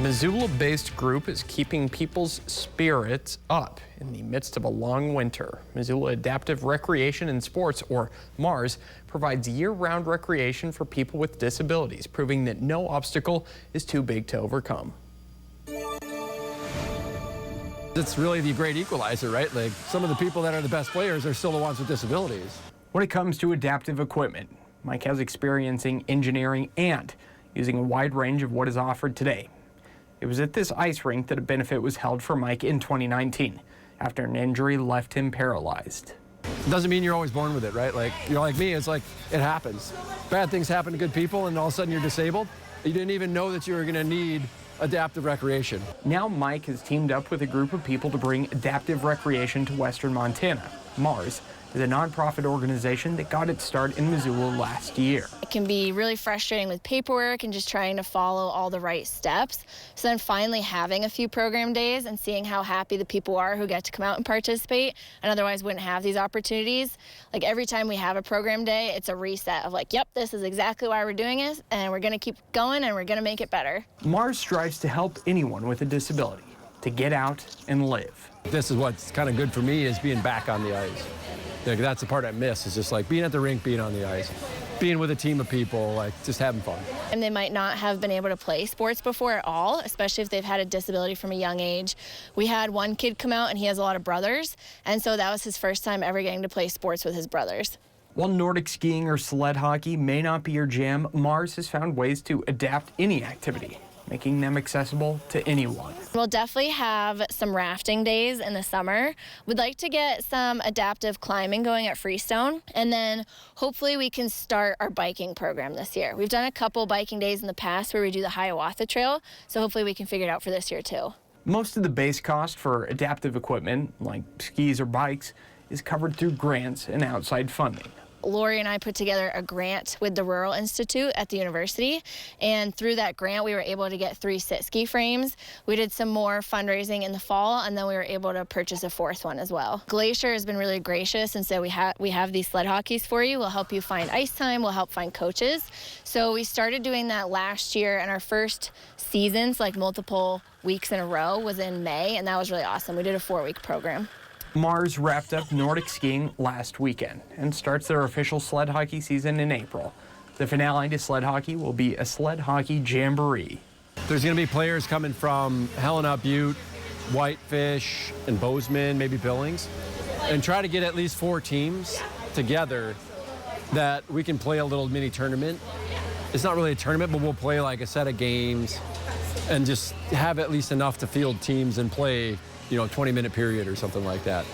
Missoula-based group is keeping people's spirits up in the midst of a long winter. Missoula Adaptive Recreation and Sports, or MARS, provides year-round recreation for people with disabilities, proving that no obstacle is too big to overcome. It's really the great equalizer, right? Like, some of the people that are the best players are still the ones with disabilities. When it comes to adaptive equipment, Mike has experience in engineering and using a wide range of what is offered today. It was at this ice rink that a benefit was held for Mike in 2019 after an injury left him paralyzed. It doesn't mean you're always born with it, right? Like, you're like me, it's like, it happens. Bad things happen to good people and all of a sudden you're disabled. You didn't even know that you were gonna need adaptive recreation. Now Mike has teamed up with a group of people to bring adaptive recreation to western Montana. MARS is a nonprofit organization that got its start in Missoula last year. It can be really frustrating with paperwork and just trying to follow all the right steps. So then finally having a few program days and seeing how happy the people are who get to come out and participate and otherwise wouldn't have these opportunities. Like every time we have a program day, it's a reset of like, yep, this is exactly why we're doing it and we're gonna keep going and we're gonna make it better. MARS strives to help anyone with a disability to get out and live. This is what's kind of good for me, is being back on the ice. Like, that's the part I miss, is just like being at the rink, being on the ice, being with a team of people, like just having fun. And they might not have been able to play sports before at all, especially if they've had a disability from a young age. We had one kid come out and he has a lot of brothers, and so that was his first time ever getting to play sports with his brothers. While Nordic skiing or sled hockey may not be your jam, MARS has found ways to adapt any activity, making them accessible to anyone. We'll definitely have some rafting days in the summer. We'd like to get some adaptive climbing going at Freestone, and then hopefully we can start our biking program this year. We've done a couple biking days in the past where we do the Hiawatha Trail, so hopefully we can figure it out for this year too. Most of the base cost for adaptive equipment, like skis or bikes, is covered through grants and outside funding. Lori and I put together a grant with the Rural Institute at the university, and through that grant we were able to get 3 sit-ski frames. We did some more fundraising in the fall, and then we were able to purchase a 4th one as well. Glacier has been really gracious and said we have these sled hockeys for you. We'll help you find ice time, we'll help find coaches. So we started doing that last year, and our first seasons, like multiple weeks in a row, was in May, and that was really awesome. We did a 4-week program. MARS wrapped up Nordic skiing last weekend and starts their official sled hockey season in April. The finale to sled hockey will be a sled hockey jamboree. There's gonna be players coming from Helena, Butte, Whitefish, and Bozeman, maybe Billings, and try to get at least 4 teams together that we can play a little mini tournament. It's not really a tournament, but we'll play like a set of games and just have at least enough to field teams and play, 20-minute period or something like that.